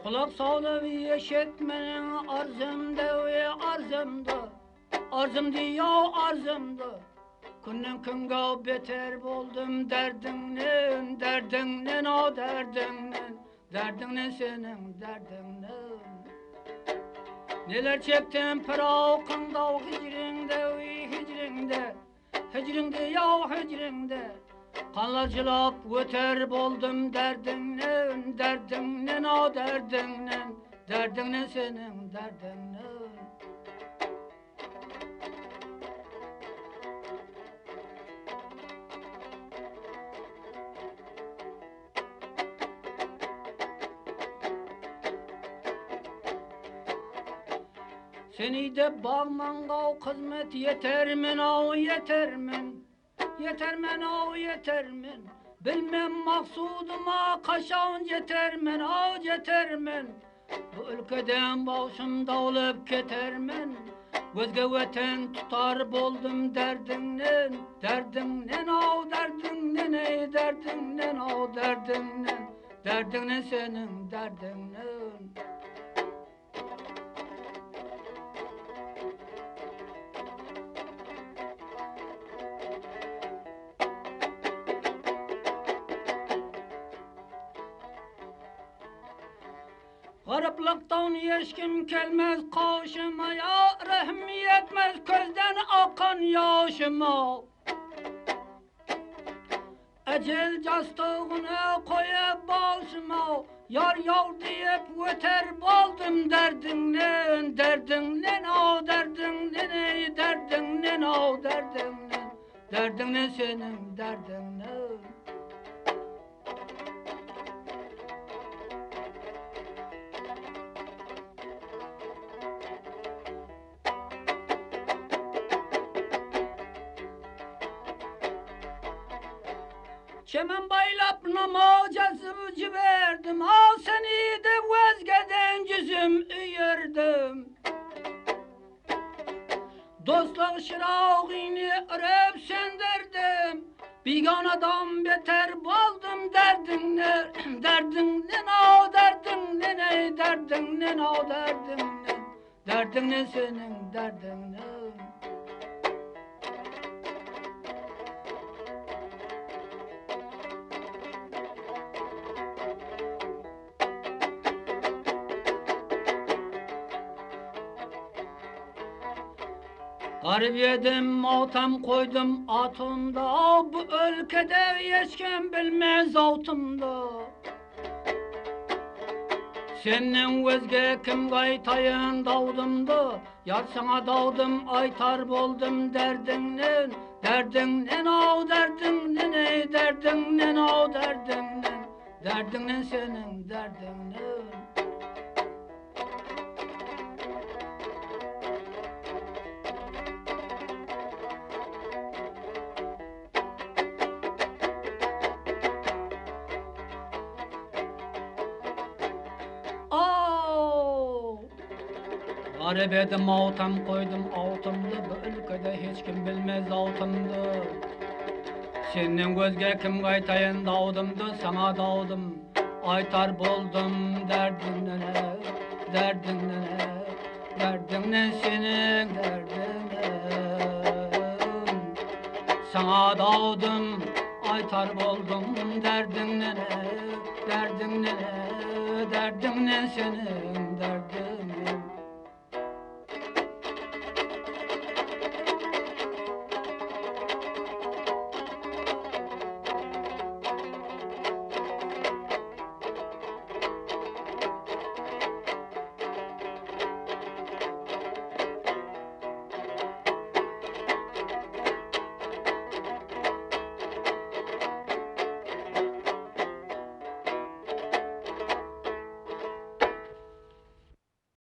Kulak sağlığı yeşetmenin arzımda ve arzımda. Arzım diyor arzımda. Günden günge beter buldum derdingen, derdingen o derdingen. Derdingen senin derdingen. Neler çektim pırakında hicrinde ve hicrinde. Hicrinde ya hicrinde. Kanlarcılap öter buldum derdingen, derdingen o derdingen. Derdingen senin derdingen. Seni de bağmanga hizmet yetermin o yetermin. Yetermen o yetermen. Bilmem maksuduma kaşan yetermen o yetermen. Bu ülkeden başımda olup ketermen. Gözge vatan tutar buldum derdingen. Derdingen o derdingen ey derdingen o derdingen. Derdingen senin derdingen. Gariplikten yeşkim gelmez karşıma ya rahmi yetmez gözden akan yaşıma. Ecel castığını koyup başıma yar yar deyip öter buldum derdinden. Derdinden o derdinden ey derdinden o derdinden. Derdinden senin derdinden. Çemen baylap namacazımcı verdim. Al seni de vazgeden yüzüm üyerdim. Dostluk şırağını örüp söndürdüm. Biganadan beter buldum derdinle. Derdinden o derdinden ey derdinden o derdinden. Derdinden senin derdinden. Garip yedim, matem koydum atımda. Bu ülkede hiçkim bilmez altımda. Senden özge kim gaytayın davdımda. Yar sana davdım aytar buldum derdinden. Derdinden o derdinden ey derdinden o derdinden. Derdinden senin derdinden. Garip edim altam koydum altımdı. Bu ülkede hiç kim bilmez altımdı. Senden gözge kim gaytayın davdımdı. Sana davdım aytar buldum derdinden derdinden derdinden senin derdinden. Sana davdım aytar buldum derdinden derdinden derdinden senin derdinden.